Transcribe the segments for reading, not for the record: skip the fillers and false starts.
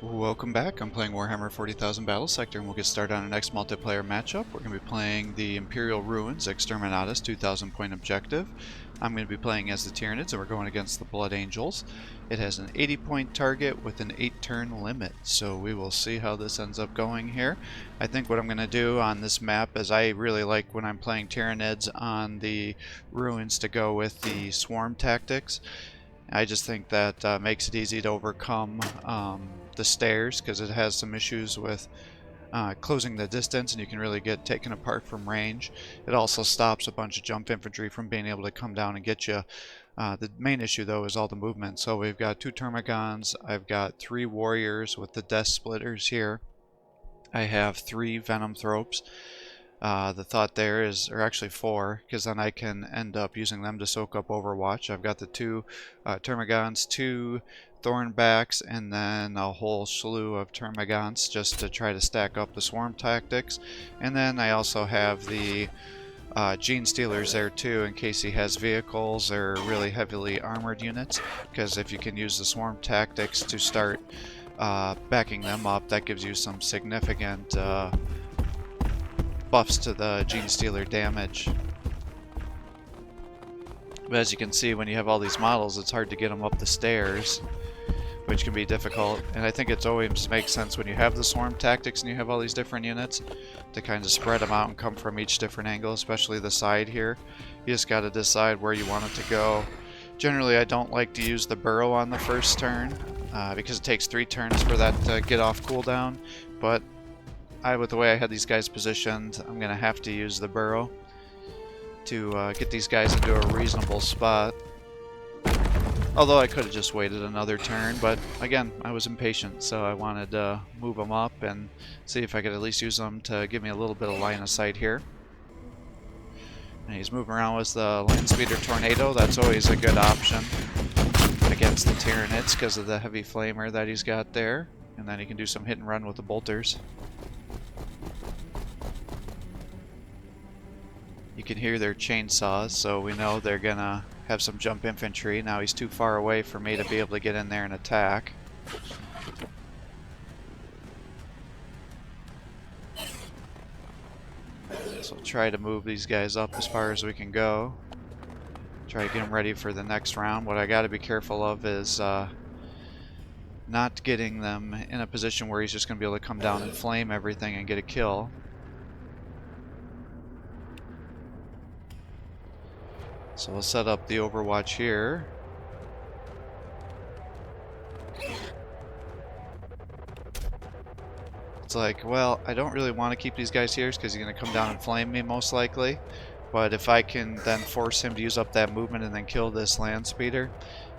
Welcome back. I'm playing Warhammer 40,000 Battlesector, and we'll get started on our next multiplayer matchup. We're going to be playing the Imperial Ruins Exterminatus 2,000 point objective. I'm going to be playing as the Tyranids, and we're going against the Blood Angels. It has an 80 point target with an 8 turn limit, so we will see how this ends up going here. I think what I'm going to do on this map is I really like when I'm playing Tyranids on the Ruins to go with the swarm tactics. I just think that makes it easy to overcome the stairs, because it has some issues with closing the distance, and you can really get taken apart from range. It also stops a bunch of jump infantry from being able to come down and get you. The main issue though is all the movement. So we've got 2 Termagants, I've got 3 warriors with the Death Splitters here. I have 3 Venom Thropes. The thought there is, or actually 4, because then I can end up using them to soak up Overwatch. I've got the 2 Termagants, 2 Thornbacks, and then a whole slew of Termagants just to try to stack up the swarm tactics. And then I also have the Gene Stealers there too, in case he has vehicles or really heavily armored units, because if you can use the swarm tactics to start backing them up, that gives you some significant buffs to the Gene Stealer damage. But as you can see, when you have all these models, it's hard to get them up the stairs, which can be difficult. And I think it always makes sense when you have the swarm tactics and you have all these different units to kind of spread them out and come from each different angle, especially the side here. You just got to decide where you want it to go. Generally, I don't like to use the burrow on the first turn because it takes 3 turns for that to get off cooldown, but with the way I had these guys positioned, I'm going to have to use the burrow to get these guys into a reasonable spot. Although I could have just waited another turn, but again, I was impatient, so I wanted to move them up and see if I could at least use them to give me a little bit of line of sight here. And he's moving around with the Landspeeder Tornado. That's always a good option against the Tyranids because of the heavy flamer that he's got there. And then he can do some hit and run with the bolters. You can hear their chainsaws, so we know they're gonna have some jump infantry. Now he's too far away for me to be able to get in there and attack. So we'll try to move these guys up as far as we can go. Try to get them ready for the next round. What I gotta be careful of is not getting them in a position where he's just gonna be able to come down and flame everything and get a kill. So we'll set up the Overwatch here. It's like, well, I don't really want to keep these guys here because he's going to come down and flame me most likely. But if I can then force him to use up that movement and then kill this land speeder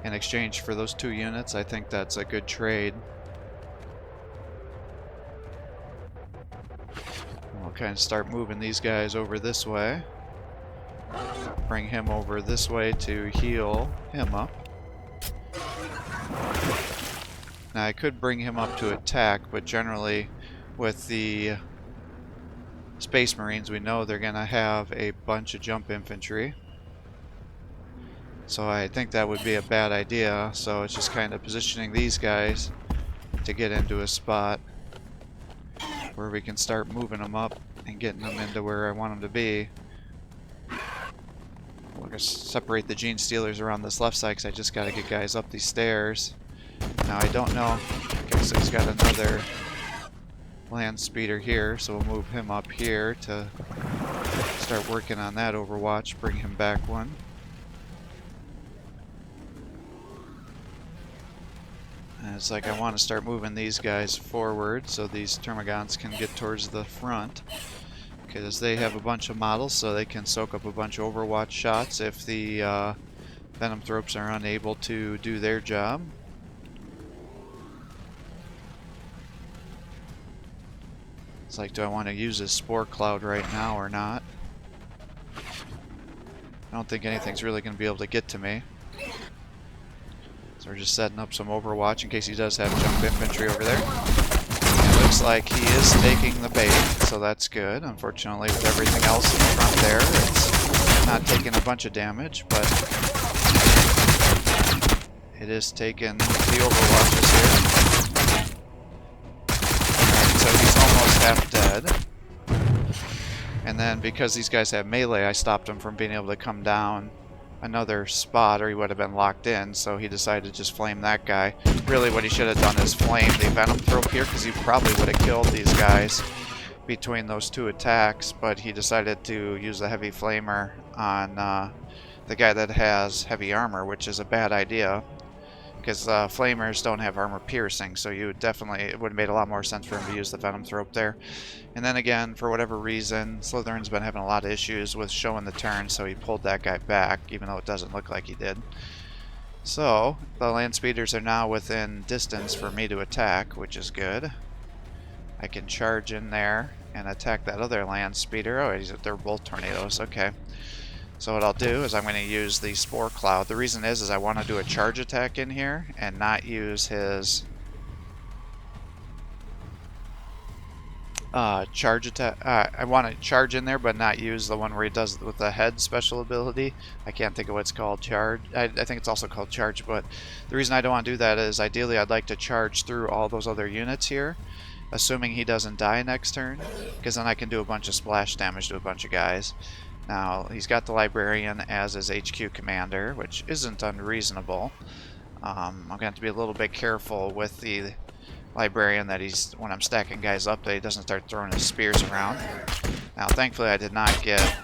in exchange for those 2 units, I think that's a good trade. We'll kind of start moving these guys over this way. Bring him over this way to heal him up. Now I could bring him up to attack, but generally with the Space Marines we know they're going to have a bunch of jump infantry. So I think that would be a bad idea, so it's just kind of positioning these guys to get into a spot where we can start moving them up and getting them into where I want them to be. We're going to separate the Gene Stealers around this left side because I just got to get guys up these stairs. Now I don't know. Okay, so he's got another land speeder here, so we'll move him up here to start working on that Overwatch, bring him back one. And it's like I want to start moving these guys forward so these Termagants can get towards the front. Because they have a bunch of models, so they can soak up a bunch of Overwatch shots if the Venom Thropes are unable to do their job. It's like, do I want to use this Spore Cloud right now or not? I don't think anything's really going to be able to get to me. So we're just setting up some Overwatch in case he does have jump infantry over there. Looks like he is taking the bait, so that's good. Unfortunately, with everything else in front there, it's not taking a bunch of damage, but it is taking the Overwatches here. half dead. And then because these guys have melee, I stopped him from being able to come down another spot, or he would have been locked in, so he decided to just flame that guy. Really what he should have done is flame the Venom Thrope here, because he probably would have killed these guys between those two attacks, but he decided to use the Heavy Flamer on the guy that has heavy armor, which is a bad idea, because flamers don't have armor piercing, so you definitely, it would have made a lot more sense for him to use the Venom Thrope there. And then again, for whatever reason, Slytherin's been having a lot of issues with showing the turn, so he pulled that guy back, even though it doesn't look like he did. So, the land speeders are now within distance for me to attack, which is good. I can charge in there and attack that other land speeder. Oh, they're both tornadoes, okay. So what I'll do is I'm going to use the Spore Cloud. The reason is I want to do a charge attack in here and not use his charge attack. I want to charge in there, but not use the one where he does with the head special ability. I can't think of what it's called. Charge. I think it's also called charge, but the reason I don't want to do that is ideally I'd like to charge through all those other units here, assuming he doesn't die next turn, because then I can do a bunch of splash damage to a bunch of guys. Now, he's got the Librarian as his HQ commander, which isn't unreasonable. I'm going to have to be a little bit careful with the Librarian that he's, when I'm stacking guys up, that he doesn't start throwing his spears around. Now, thankfully, I did not get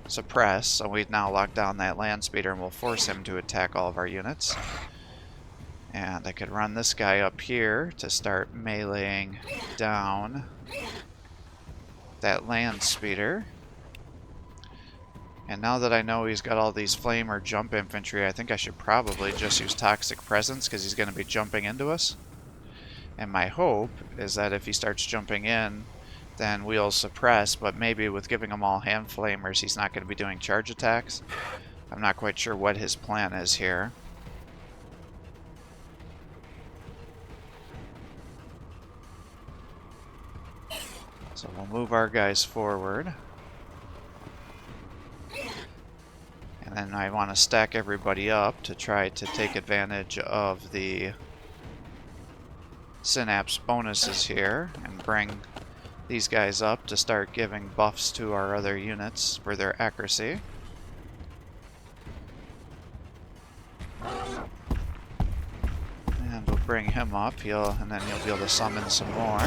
suppressed, so we've now locked down that land speeder and we'll force him to attack all of our units. And I could run this guy up here to start meleeing down that land speeder. And now that I know he's got all these flame or jump infantry, I think I should probably just use Toxic Presence, because he's going to be jumping into us. And my hope is that if he starts jumping in, then we'll suppress, but maybe with giving him all hand flamers, he's not going to be doing charge attacks. I'm not quite sure what his plan is here. So we'll move our guys forward. And then I want to stack everybody up to try to take advantage of the Synapse bonuses here and bring these guys up to start giving buffs to our other units for their accuracy. And we'll bring him up, and then he'll be able to summon some more.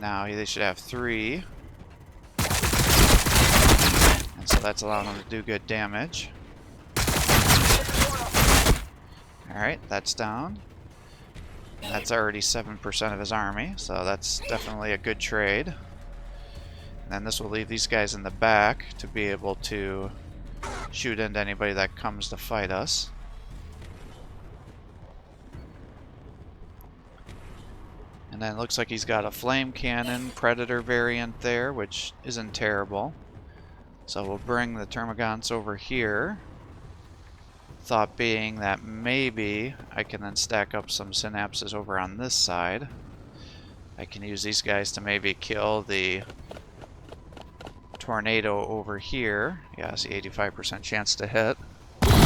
Now they should have 3. And so that's allowing them to do good damage. Alright, that's down. And that's already 7% of his army, so that's definitely a good trade. And then this will leave these guys in the back to be able to shoot into anybody that comes to fight us. And then it looks like he's got a flame cannon Predator variant there, which isn't terrible. So we'll bring the Termagants over here. Thought being that maybe I can then stack up some synapses over on this side. I can use these guys to maybe kill the tornado over here. Yeah, see, 85% chance to hit. Because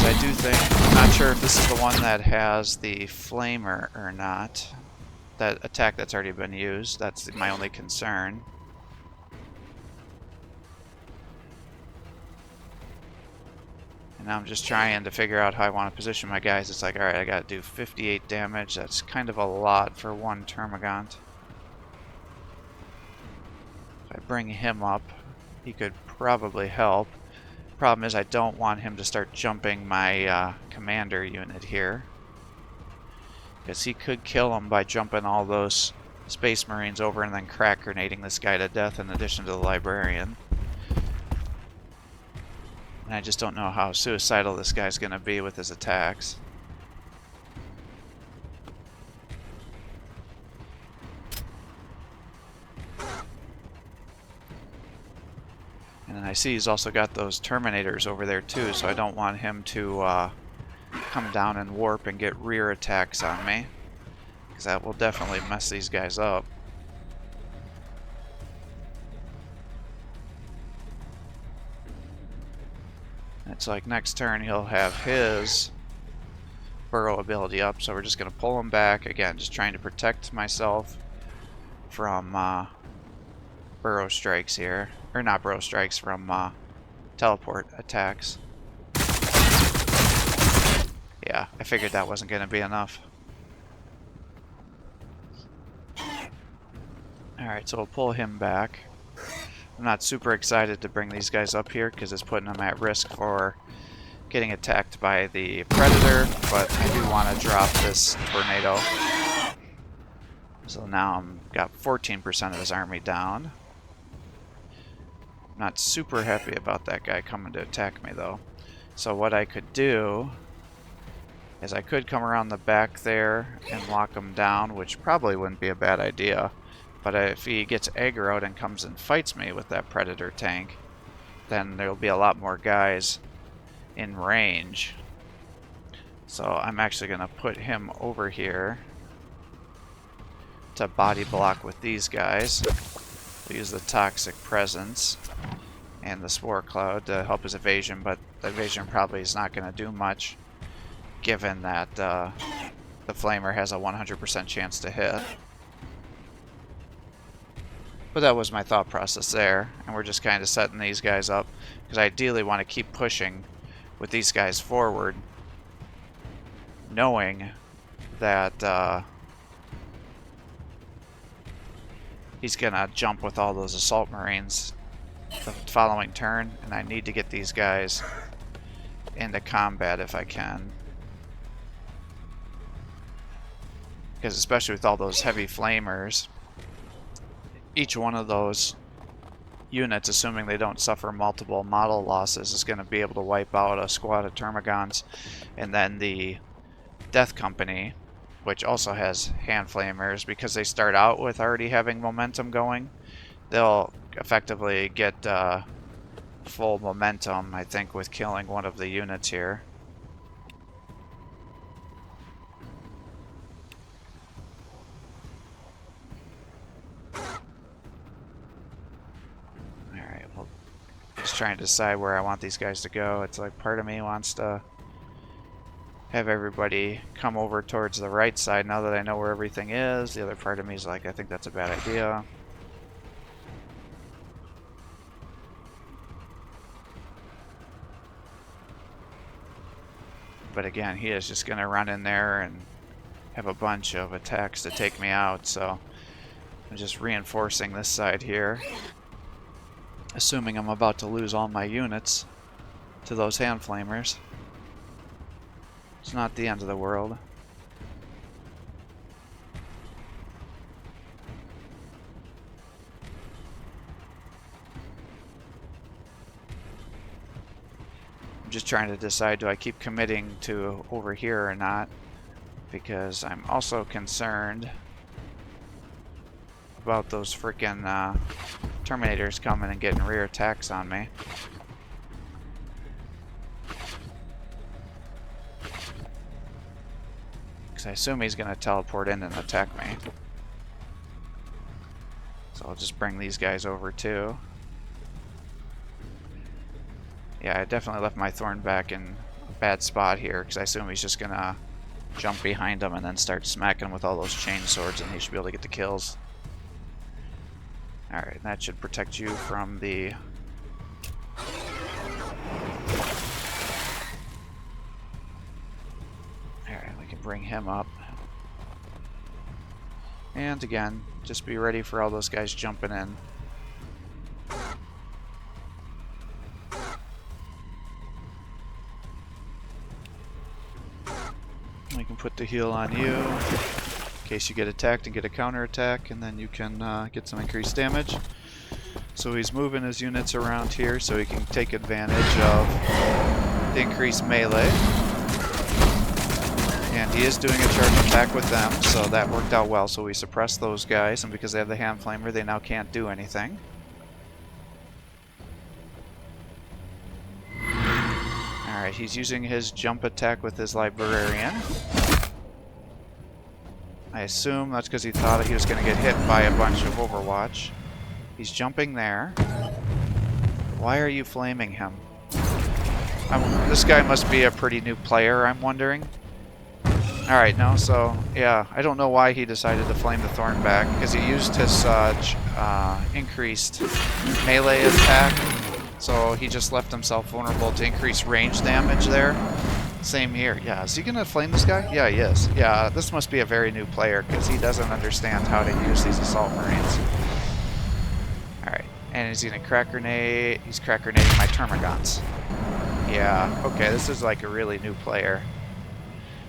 I do think, I'm not sure if this is the one that has the flamer or not. That attack that's already been used, that's my only concern. And now I'm just trying to figure out how I want to position my guys. It's like, alright, I gotta do 58 damage. That's kind of a lot for one Termagant. If I bring him up, he could probably help. Problem is I don't want him to start jumping my commander unit here, because he could kill him by jumping all those Space Marines over and then crack grenading this guy to death in addition to the Librarian. And I just don't know how suicidal this guy's going to be with his attacks. And then I see he's also got those Terminators over there too, so I don't want him to come down and warp and get rear attacks on me, because that will definitely mess these guys up. It's like next turn he'll have his burrow ability up, so we're just going to pull him back. Again, just trying to protect myself from burrow strikes here. Or not burrow strikes, from teleport attacks. Yeah, I figured that wasn't going to be enough. Alright, so we'll pull him back. I'm not super excited to bring these guys up here because it's putting them at risk for getting attacked by the Predator, but I do want to drop this tornado. So now I've got 14% of his army down. Not super happy about that guy coming to attack me though. So what I could do is I could come around the back there and lock him down, which probably wouldn't be a bad idea. But if he gets aggroed and comes and fights me with that Predator tank, then there'll be a lot more guys in range. So I'm actually going to put him over here to body block with these guys. We'll use the Toxic Presence and the Spore Cloud to help his evasion, but the evasion probably is not going to do much given that the Flamer has a 100% chance to hit. But that was my thought process there, and we're just kind of setting these guys up because I ideally want to keep pushing with these guys forward, knowing that he's gonna jump with all those Assault Marines the following turn, and I need to get these guys into combat if I can. Because especially with all those heavy flamers, each one of those units, assuming they don't suffer multiple model losses, is going to be able to wipe out a squad of Termagants. And then the Death Company, which also has hand flamers, because they start out with already having momentum going, they'll effectively get full momentum, I think, with killing one of the units here. Just trying to decide where I want these guys to go. It's like part of me wants to have everybody come over towards the right side now that I know where everything is. The other part of me is like, I think that's a bad idea. But again, he is just going to run in there and have a bunch of attacks to take me out, so I'm just reinforcing this side here, assuming I'm about to lose all my units to those hand flamers. It's not the end of the world. I'm just trying to decide, do I keep committing to over here or not? Because I'm also concerned about those freaking Terminators coming and getting rear attacks on me. Because I assume he's going to teleport in and attack me. So I'll just bring these guys over too. Yeah, I definitely left my Thorn back in a bad spot here, because I assume he's just going to jump behind him and then start smacking with all those chain swords, and he should be able to get the kills. Alright, that should protect you from the... Alright, we can bring him up. And again, just be ready for all those guys jumping in. We can put the heal on you in case you get attacked and get a counter attack, and then you can get some increased damage. So he's moving his units around here so he can take advantage of the increased melee. And he is doing a charge attack with them, so that worked out well. So we suppressed those guys, and because they have the hand flamer, they now can't do anything. Alright, he's using his jump attack with his Librarian. I assume that's because he thought he was going to get hit by a bunch of Overwatch. He's jumping there. Why are you flaming him? This guy must be a pretty new player, I'm wondering. Alright, no, so, yeah, I don't know why he decided to flame the thorn back, because he used his increased melee attack, so he just left himself vulnerable to increased range damage there. Same here. Yeah, is he gonna flame this guy? Yeah, he is. Yeah, this must be a very new player, because he doesn't understand how to use these assault marines. Alright, and is he gonna crack grenade? He's crack grenading my termagants. Yeah, okay, this is like a really new player.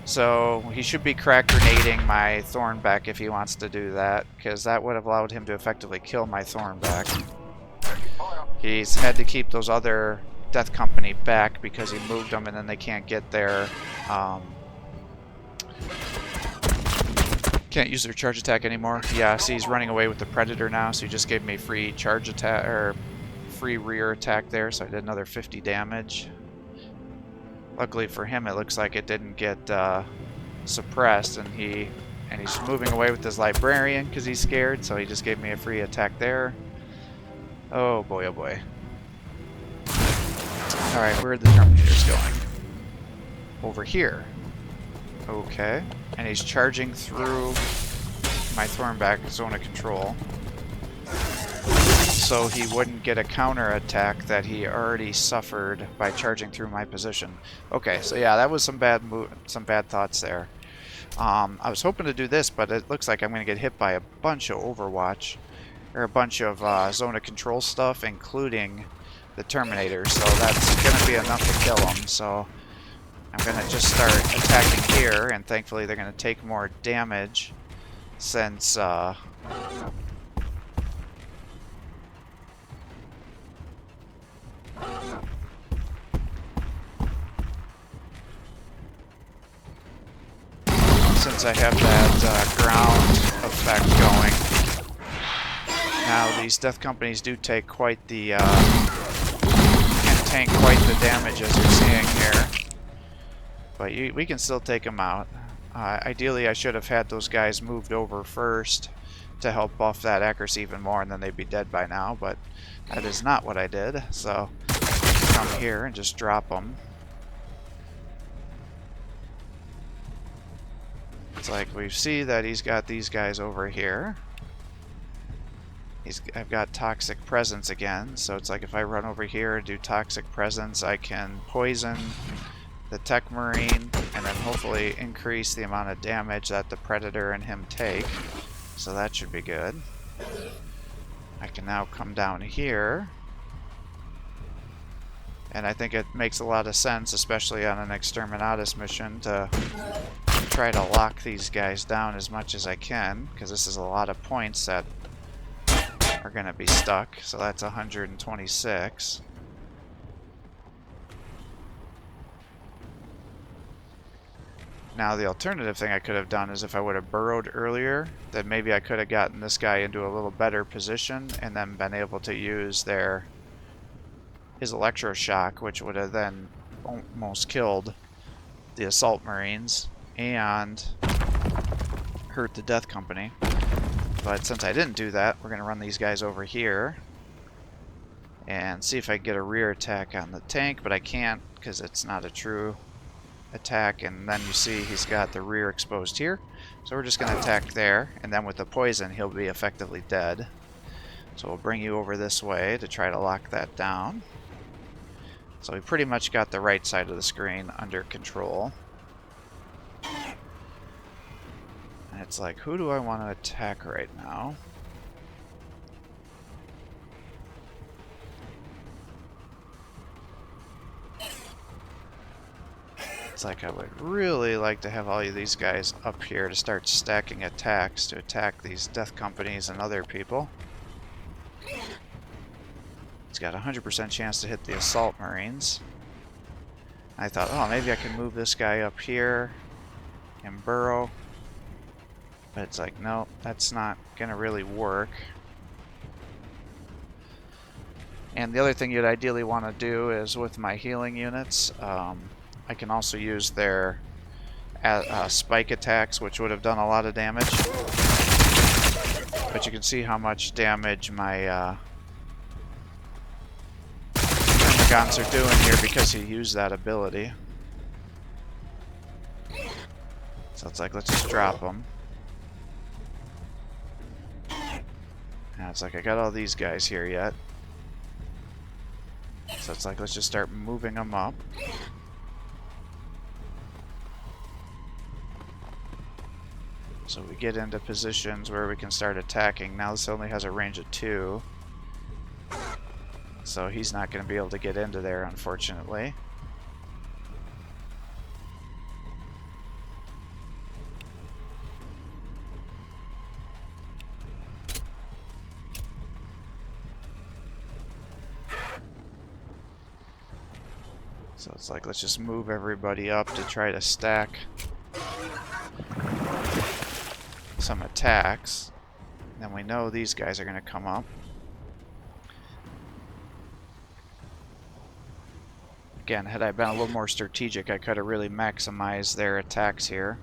So he should be crack grenading my Thornback if he wants to do that, because that would have allowed him to effectively kill my Thornback. He's had to keep those other Death Company back because he moved them and then they can't get their... can't use their charge attack anymore. Yeah, see, he's running away with the Predator now, so he just gave me free charge attack, or free rear attack there, so I did another 50 damage. Luckily for him, it looks like it didn't get suppressed, and he's moving away with his Librarian because he's scared, so he just gave me a free attack there. Oh boy, oh boy. Alright, where are the Terminators going? Over here. Okay. And he's charging through my Thornback zone of control, so he wouldn't get a counter attack that he already suffered by charging through my position. Okay, so yeah, that was some bad thoughts there. I was hoping to do this, but it looks like I'm going to get hit by a bunch of Overwatch, or a bunch of zone of control stuff, including the Terminator. So that's going to be enough to kill him. So I'm going to just start attacking here, and thankfully they're going to take more damage since I have that ground effect going. Now these Death Companies do take quite the can tank quite the damage as you're seeing here, but we can still take them out. Ideally, I should have had those guys moved over first to help buff that accuracy even more, and then they'd be dead by now, but that is not what I did. So come here and just drop them. It's like we see that he's got these guys over here. I've got Toxic Presence again, so it's like if I run over here and do Toxic Presence, I can poison the Tech Marine and then hopefully increase the amount of damage that the Predator and him take. So that should be good. I can now come down here, and I think it makes a lot of sense, especially on an Exterminatus mission, to try to lock these guys down as much as I can, because this is a lot of points that are going to be stuck. So that's 126. Now the alternative thing I could have done is if I would have burrowed earlier, then maybe I could have gotten this guy into a little better position and then been able to use his electroshock, which would have then almost killed the assault marines and hurt the Death Company. But since I didn't do that, we're going to run these guys over here and see if I can get a rear attack on the tank, but I can't because it's not a true attack. And then you see he's got the rear exposed here, so we're just going to attack there, and then with the poison he'll be effectively dead. So we'll bring you over this way to try to lock that down. So we pretty much got the right side of the screen under control. And it's like, who do I want to attack right now? It's like I would really like to have all of these guys up here to start stacking attacks to attack these Death Companies and other people. It's got a 100% chance to hit the Assault Marines. I thought, oh, maybe I can move this guy up here and burrow. But it's like, no, that's not going to really work. And the other thing you'd ideally want to do is with my healing units, I can also use their spike attacks, which would have done a lot of damage. But you can see how much damage my Termagants are doing here because he used that ability. So it's like, let's just drop them. Now it's like, I got all these guys here yet. So it's like, let's just start moving them up. So we get into positions where we can start attacking. Now this only has a range of 2. So he's not going to be able to get into there, unfortunately. So it's like, let's just move everybody up to try to stack some attacks. Then we know these guys are going to come up. Again, had I been a little more strategic, I could have really maximized their attacks here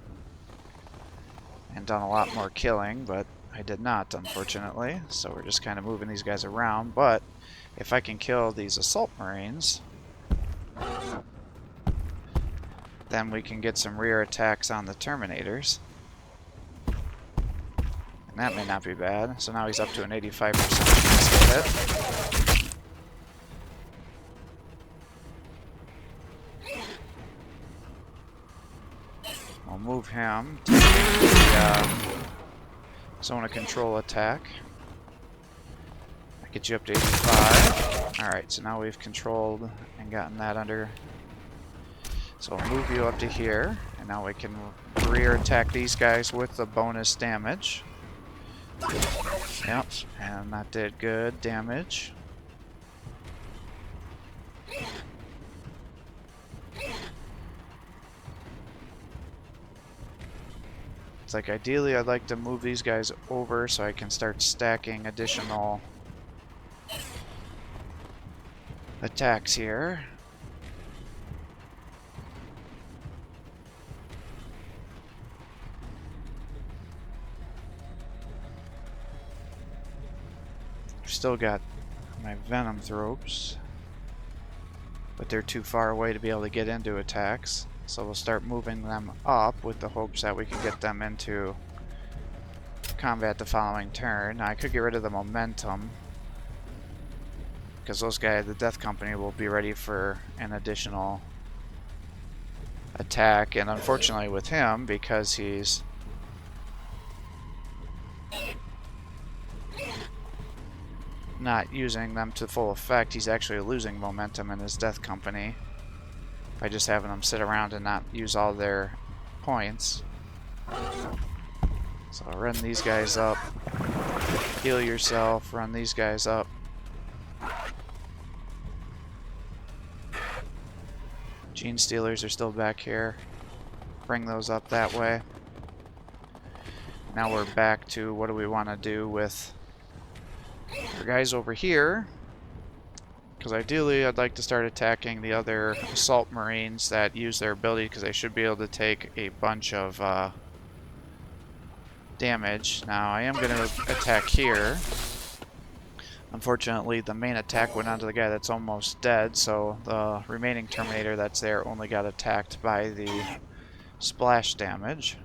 and done a lot more killing, but I did not, unfortunately. So we're just kind of moving these guys around. But if I can kill these assault marines, then we can get some rear attacks on the Terminators. And that may not be bad. So now he's up to an 85% chance to hit. We'll move him to the zone of control attack. That gets you up to 85. Alright, so now we've controlled and gotten that under. So we'll move you up to here, and now we can rear attack these guys with the bonus damage. Yep, and that did good damage. It's like, ideally I'd like to move these guys over so I can start stacking additional attacks here. Still got my venom thropes, but they're too far away to be able to get into attacks. So we'll start moving them up with the hopes that we can get them into combat the following turn. Now I could get rid of the momentum, because those guys, the Death Company, will be ready for an additional attack. And unfortunately with him, because he's not using them to full effect, he's actually losing momentum in his Death Company by just having them sit around and not use all their points. So run these guys up, heal yourself, run these guys up. Gene Stealers are still back here. Bring those up that way. Now we're back to what do we want to do with our guys over here. Because ideally I'd like to start attacking the other assault marines that use their ability, because they should be able to take a bunch of damage. Now I am going to attack here. Unfortunately the main attack went onto the guy that's almost dead, so the remaining Terminator that's there only got attacked by the splash damage.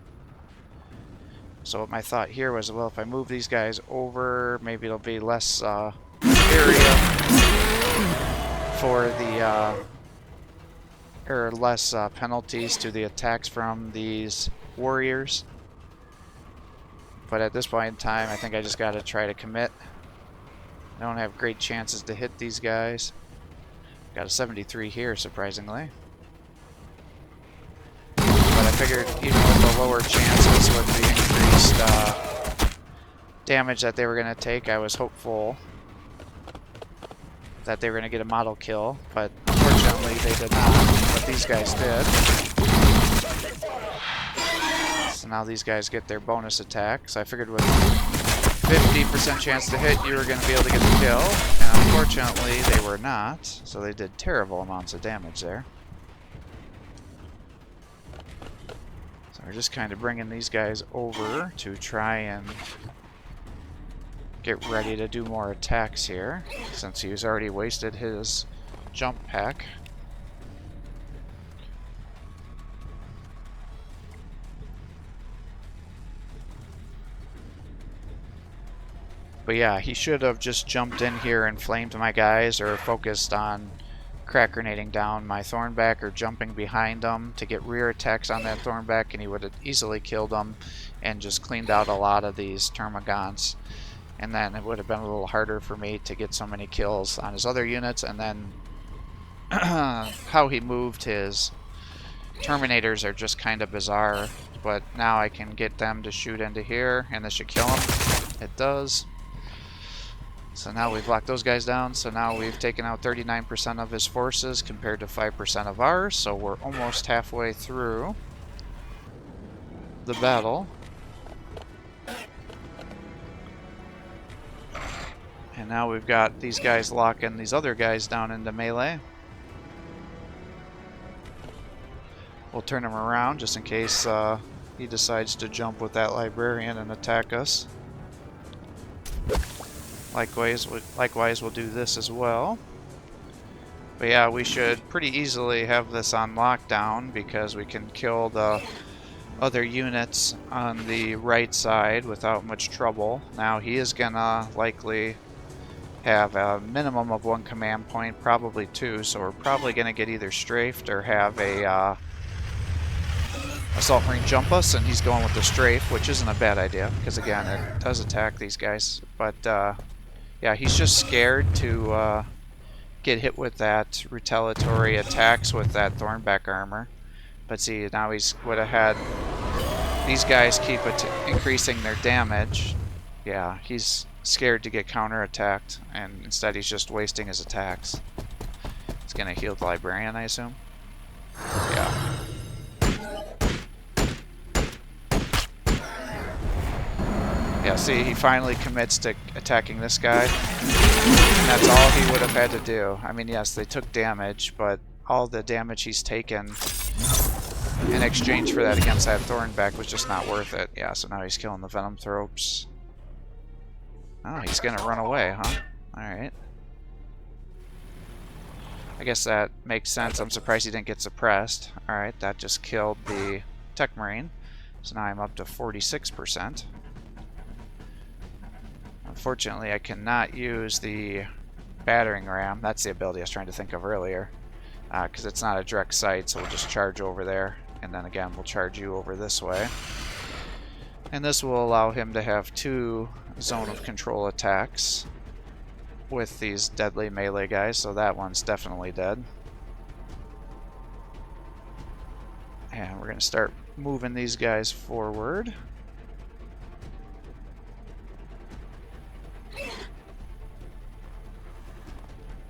So what my thought here was, well, if I move these guys over, maybe it'll be less area for the or less penalties to the attacks from these warriors. But at this point in time, I think I just got to try to commit. I don't have great chances to hit these guys. Got a 73 here, surprisingly. But I figured even with the lower chances, with the increased damage that they were going to take, I was hopeful that they were going to get a model kill, but unfortunately they did not, but these guys did. So now these guys get their bonus attack, so I figured with 50% chance to hit you were going to be able to get the kill, and unfortunately they were not, so they did terrible amounts of damage there. So we're just kind of bringing these guys over to try and get ready to do more attacks here, since he's already wasted his jump pack. But yeah, he should have just jumped in here and flamed my guys, or focused on crack grenading down my Thornback, or jumping behind them to get rear attacks on that Thornback, and he would have easily killed them and just cleaned out a lot of these Termagants. And then it would have been a little harder for me to get so many kills on his other units. And then how he moved his Terminators are just kind of bizarre. But now I can get them to shoot into here, and this should kill him. It does. So now we've locked those guys down. So now we've taken out 39% of his forces compared to 5% of ours. So we're almost halfway through the battle. And now we've got these guys locking these other guys down into melee. We'll turn him around just in case he decides to jump with that librarian and attack us. Likewise, we'll do this as well. But yeah, we should pretty easily have this on lockdown because we can kill the other units on the right side without much trouble. Now he is gonna likely have a minimum of 1 command point, probably 2, so we're probably gonna get either strafed or have a Assault Marine jump us, and he's going with the strafe, which isn't a bad idea, because again, it does attack these guys. But yeah, he's just scared to get hit with that retaliatory attacks with that Thornback armor. But see, now he's would have had these guys keep increasing their damage. Yeah, he's scared to get counterattacked, and instead he's just wasting his attacks. He's gonna heal the librarian, I assume. Yeah. Yeah, see, he finally commits to attacking this guy. And that's all he would have had to do. I mean, yes, they took damage, but all the damage he's taken in exchange for that against that Thornback was just not worth it. Yeah, so now he's killing the Venom Thropes. Oh, he's gonna run away, huh? Alright. I guess that makes sense. I'm surprised he didn't get suppressed. Alright, that just killed the Tech Marine. So now I'm up to 46%. Unfortunately, I cannot use the battering ram. That's the ability I was trying to think of earlier. Because it's not a direct sight, so we'll just charge over there. And then again, we'll charge you over this way. And this will allow him to have 2 zone of control attacks with these deadly melee guys, so that one's definitely dead. And we're going to start moving these guys forward.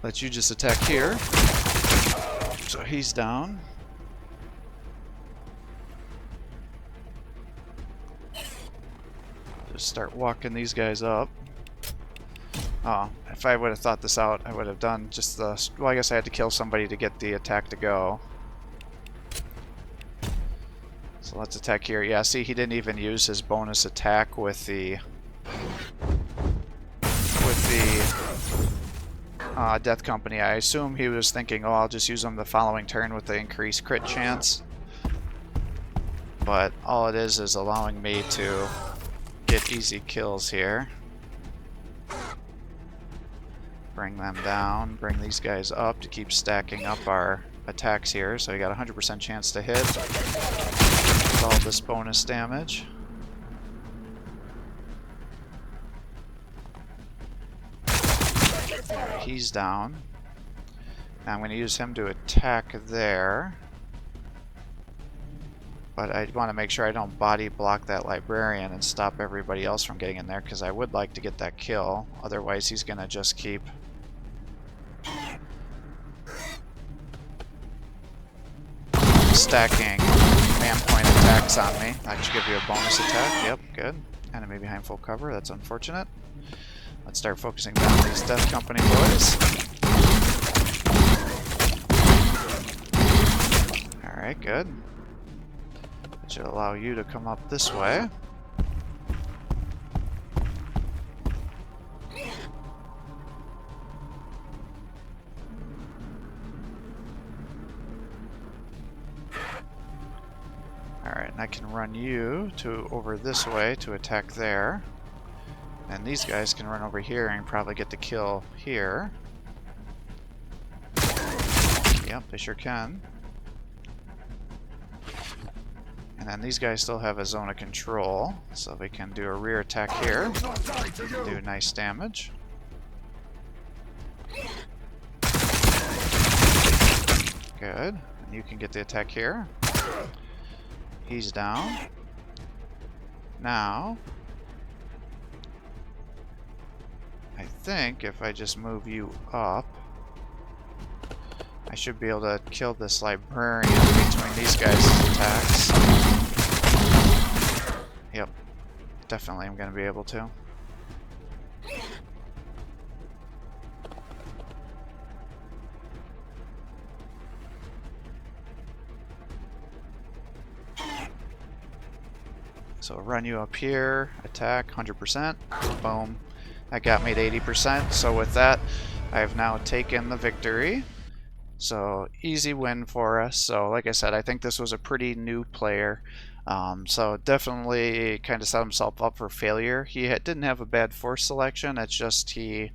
Let you just attack here. So he's down. Just start walking these guys up. Oh, if I would have thought this out, I would have done just the... Well, I guess I had to kill somebody to get the attack to go. So let's attack here. Yeah, see, he didn't even use his bonus attack with the... Death Company. I assume he was thinking, oh, I'll just use them the following turn with the increased crit chance. But all it is allowing me to get easy kills here. Bring them down, bring these guys up to keep stacking up our attacks here. So you got a 100% chance to hit with all this bonus damage. He's down. Now I'm going to use him to attack there. But I want to make sure I don't body block that librarian and stop everybody else from getting in there, because I would like to get that kill. Otherwise he's going to just keep stacking command point attacks on me. That should give you a bonus attack. Yep, good. Enemy behind full cover. That's unfortunate. Let's start focusing down these Death Company boys. Alright, good. That should allow you to come up this way. Alright, and I can run you to over this way to attack there. And these guys can run over here and probably get the kill here. Yep, they sure can. And then these guys still have a zone of control, so they can do a rear attack here. Do nice damage. Good. And you can get the attack here. He's down. Now, I think if I just move you up, I should be able to kill this librarian between these guys' attacks. Yep, definitely I'm going to be able to. So run you up here, attack 100%, boom. That got me to 80%, so with that, I have now taken the victory. So easy win for us. So like I said, I think this was a pretty new player. So definitely kind of set himself up for failure. He didn't have a bad force selection, it's just he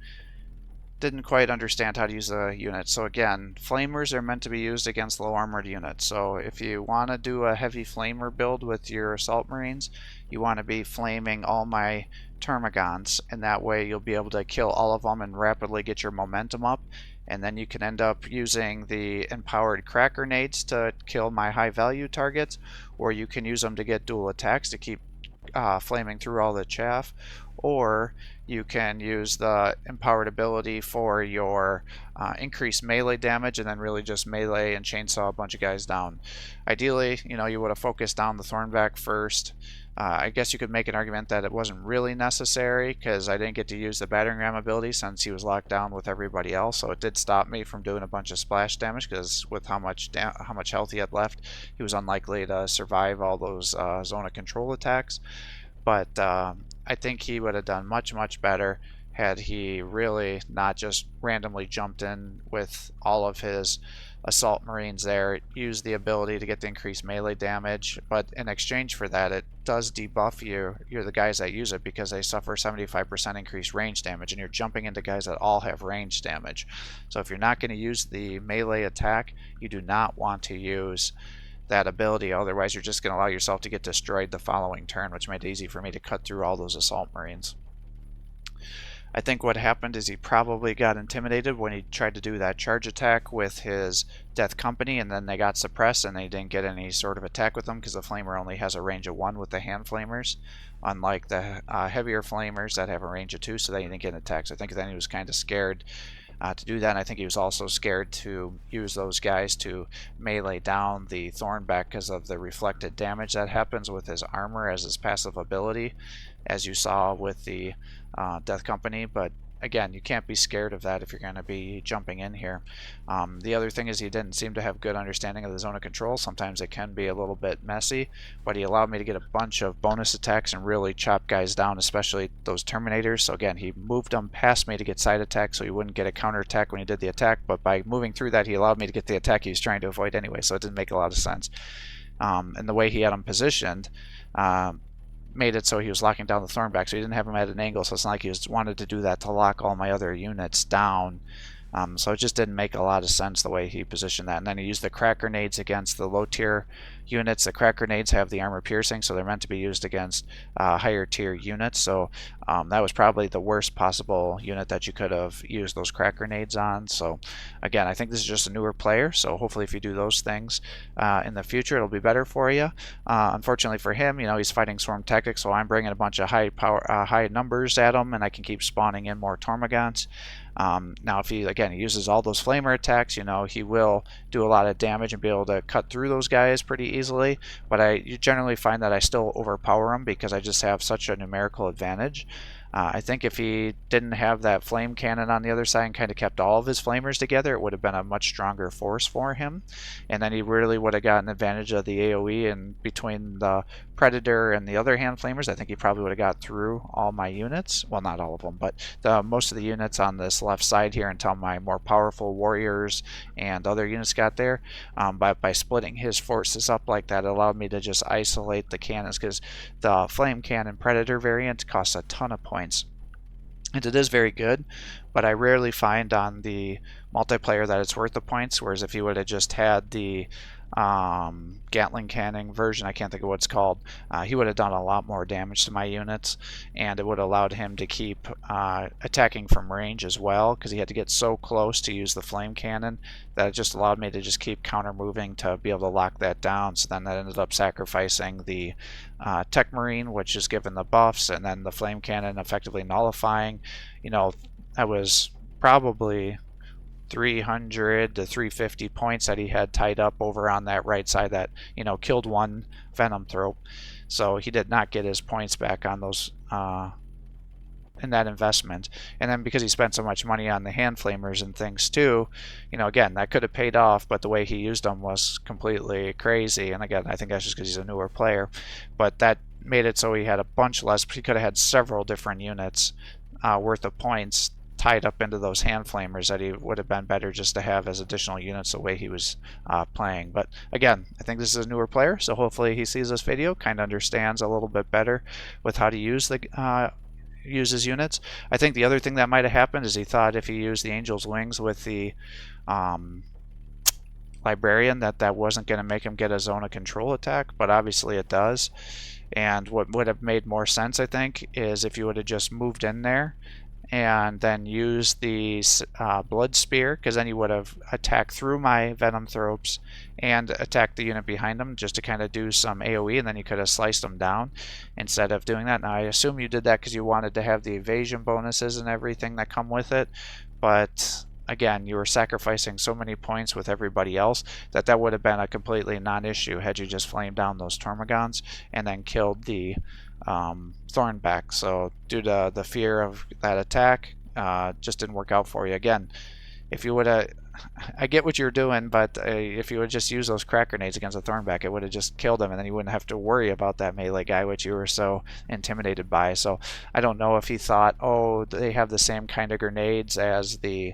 didn't quite understand how to use the unit. So again, flamers are meant to be used against low armored units. So if you want to do a heavy flamer build with your assault marines, you want to be flaming all my termagants, and that way you'll be able to kill all of them and rapidly get your momentum up. And then you can end up using the empowered crack grenades to kill my high value targets, or you can use them to get dual attacks to keep flaming through all the chaff, or you can use the empowered ability for your increased melee damage and then really just melee and chainsaw a bunch of guys down. Ideally, you know, you would have focused down the Thornback first. I guess you could make an argument that it wasn't really necessary because I didn't get to use the battering ram ability since he was locked down with everybody else, so it did stop me from doing a bunch of splash damage because with how much health he had left, he was unlikely to survive all those zone of control attacks. But I think he would have done much better had he really not just randomly jumped in with all of his assault marines there, used the ability to get the increased melee damage, but in exchange for that it does debuff you're the guys that use it because they suffer 75% increased range damage, and you're jumping into guys that all have range damage. So if you're not going to use the melee attack, you do not want to use that ability, otherwise you're just going to allow yourself to get destroyed the following turn, which made it easy for me to cut through all those assault marines. I think what happened is he probably got intimidated when he tried to do that charge attack with his Death Company, and then they got suppressed and they didn't get any sort of attack with them because the flamer only has a range of 1 with the hand flamers, unlike the heavier flamers that have a range of 2, so they didn't get an attack. So I think then he was kind of scared to do that, and I think he was also scared to use those guys to melee down the Thornback because of the reflected damage that happens with his armor as his passive ability, as you saw with the Death Company. But again, you can't be scared of that if you're going to be jumping in here. The other thing is he didn't seem to have good understanding of the zone of control. Sometimes it can be a little bit messy, but he allowed me to get a bunch of bonus attacks and really chop guys down, especially those Terminators. So again, he moved them past me to get side attack so he wouldn't get a counter attack when he did the attack, but by moving through that he allowed me to get the attack he was trying to avoid anyway, so it didn't make a lot of sense. And the way he had them positioned made it so he was locking down the Thornback, so he didn't have him at an angle, so it's not like he wanted to do that to lock all my other units down. So it just didn't make a lot of sense the way he positioned that. And then he used the crack grenades against the low tier units. The crack grenades have the armor piercing, so they're meant to be used against higher tier units. So that was probably the worst possible unit that you could have used those crack grenades on. So again, I think this is just a newer player, so hopefully if you do those things in the future, it'll be better for you. Unfortunately for him, you know, he's fighting Swarm Tactics, so I'm bringing a bunch of high numbers at him, and I can keep spawning in more Tormagants. Now if he uses all those flamer attacks, you know, he will do a lot of damage and be able to cut through those guys pretty easily, but you generally find that I still overpower him because I just have such a numerical advantage. I think if he didn't have that flame cannon on the other side and kind of kept all of his flamers together, it would have been a much stronger force for him, and then he really would have gotten advantage of the AoE, and between the Predator and the other hand flamers, I think he probably would have got through all my units. Well, not all of them, but most of the units on this left side here until my more powerful warriors and other units got there. But by splitting his forces up like that, it allowed me to just isolate the cannons, because the flame cannon Predator variant costs a ton of points. And it is very good, but I rarely find on the multiplayer that it's worth the points, whereas if you would have just had the Gatling cannon version, I can't think of what it's called, he would have done a lot more damage to my units, and it would have allowed him to keep attacking from range as well, because he had to get so close to use the flame cannon that it just allowed me to just keep counter moving to be able to lock that down. So then that ended up sacrificing the Tech Marine, which is given the buffs, and then the flame cannon effectively nullifying. That was probably 300 to 350 points that he had tied up over on that right side that killed one Venom Thrope. So he did not get his points back on those in that investment. And then because he spent so much money on the hand flamers and things too, again, that could have paid off, but the way he used them was completely crazy. And again, I think that's just because he's a newer player, but that made it so he had a bunch less. He could have had several different units worth of points tied up into those hand flamers that he would have been better just to have as additional units the way he was playing. But again, I think this is a newer player, so hopefully he sees this video, kind of understands a little bit better with how to use his units. I think the other thing that might have happened is he thought if he used the Angel's Wings with the Librarian that wasn't going to make him get a zone of control attack, but obviously it does. And what would have made more sense, I think, is if you would have just moved in there and then use the Blood Spear, because then you would have attacked through my Venom Thropes and attacked the unit behind them just to kind of do some AoE, and then you could have sliced them down instead of doing that. Now I assume you did that because you wanted to have the evasion bonuses and everything that come with it, but again, you were sacrificing so many points with everybody else that would have been a completely non-issue had you just flamed down those Termagants and then killed the Thornback. So due to the fear of that attack, just didn't work out for you. Again, if you would have, I get what you're doing, but if you would just use those crack grenades against a Thornback, it would have just killed him, and then you wouldn't have to worry about that melee guy, which you were so intimidated by. So I don't know if he thought, oh, they have the same kind of grenades as the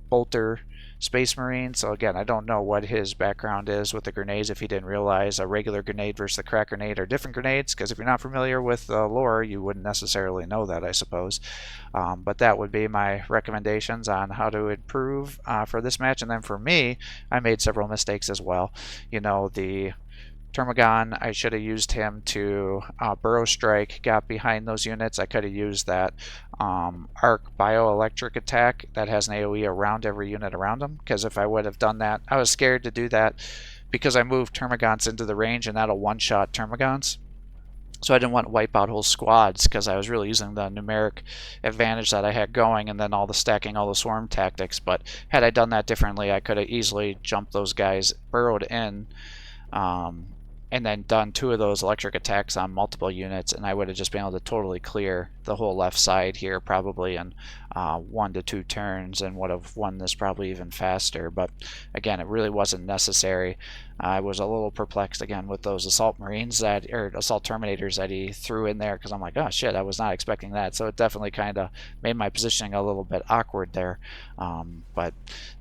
Bolter Space Marine. So again, I don't know what his background is with the grenades, if he didn't realize a regular grenade versus the crack grenade are different grenades, because if you're not familiar with the lore, you wouldn't necessarily know that, I suppose. But that would be my recommendations on how to improve for this match. And then for me, I made several mistakes as well. The Termagon, I should have used him to Burrow Strike, got behind those units. I could have used that Arc Bioelectric attack that has an AoE around every unit around him, because if I would have done that, I was scared to do that because I moved Termagants into the range and that'll one-shot Termagants. So I didn't want to wipe out whole squads because I was really using the numeric advantage that I had going and then all the swarm tactics. But had I done that differently, I could have easily jumped those guys, burrowed in, and then done 2 of those electric attacks on multiple units, and I would have just been able to totally clear the whole left side here probably in 1 to 2 turns, and would have won this probably even faster. But again, it really wasn't necessary. I was a little perplexed again with those assault terminators that he threw in there, because I'm like, oh shit, I was not expecting that. So it definitely kind of made my positioning a little bit awkward there. But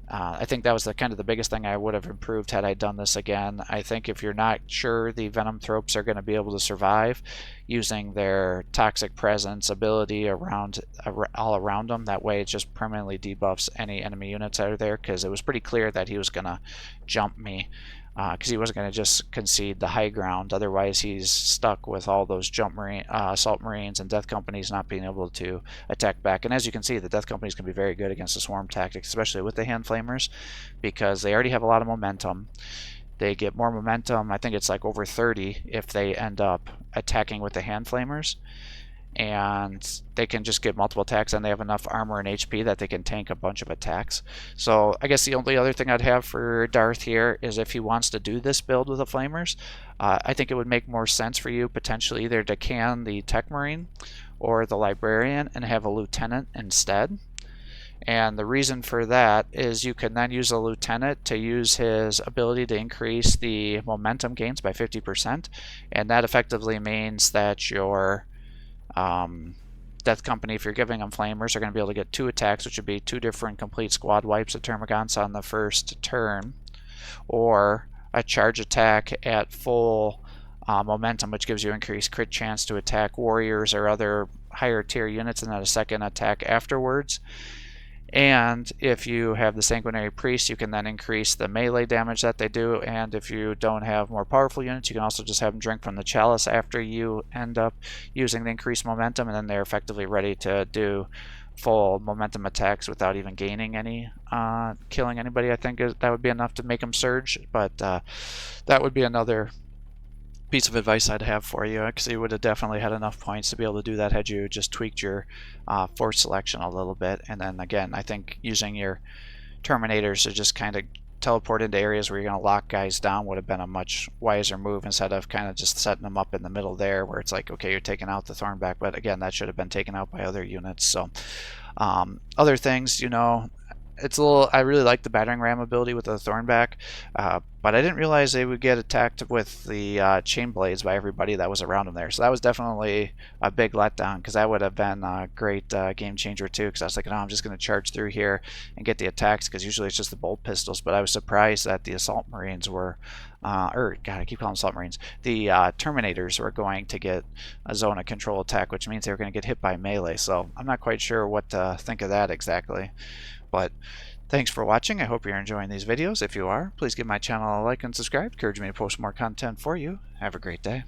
I think that was the biggest thing I would have improved had I done this again. I think if you're not sure the Venom Thropes are going to be able to survive, using their Toxic Presence ability all around them, that way it just permanently debuffs any enemy units that are there, because it was pretty clear that he was going to jump me, because he wasn't going to just concede the high ground. Otherwise he's stuck with all those assault marines and death companies not being able to attack back. And as you can see, the death companies can be very good against the swarm tactics, especially with the hand flamers, because they already have a lot of momentum. They get more momentum, I think it's like over 30 if they end up attacking with the hand flamers, and they can just get multiple attacks, and they have enough armor and HP that they can tank a bunch of attacks. So I guess the only other thing I'd have for Darth here is if he wants to do this build with the flamers, I think it would make more sense for you potentially either to can the Tech Marine or the Librarian and have a Lieutenant instead. And the reason for that is you can then use a Lieutenant to use his ability to increase the momentum gains by 50%, and that effectively means that your Death Company, if you're giving them flamers, are going to be able to get 2 attacks, which would be 2 different complete squad wipes of Termagants on the first turn, or a charge attack at full momentum, which gives you increased crit chance to attack warriors or other higher tier units and then a second attack afterwards. And if you have the Sanguinary Priest, you can then increase the melee damage that they do. And if you don't have more powerful units, you can also just have them drink from the chalice after you end up using the increased momentum, and then they're effectively ready to do full momentum attacks without even gaining any killing anybody. I think that would be enough to make them surge, but that would be another piece of advice I'd have for you, because you would have definitely had enough points to be able to do that had you just tweaked your force selection a little bit. And then again, I think using your Terminators to just kind of teleport into areas where you're going to lock guys down would have been a much wiser move, instead of kind of just setting them up in the middle there where it's like, okay, you're taking out the Thornback, but again, that should have been taken out by other units. So other things, you know, it's a little, I really like the battering ram ability with the Thornback, but I didn't realize they would get attacked with the chain blades by everybody that was around them there. So that was definitely a big letdown, because that would have been a great game changer too, because I was like, no, I'm just going to charge through here and get the attacks, because usually it's just the bolt pistols. But I was surprised that the assault marines were God, I keep calling them assault marines. The Terminators were going to get a zone of control attack, which means they were going to get hit by melee. So I'm not quite sure what to think of that exactly. But thanks for watching. I hope you're enjoying these videos. If you are, please give my channel a like and subscribe. Encourage me to post more content for you. Have a great day.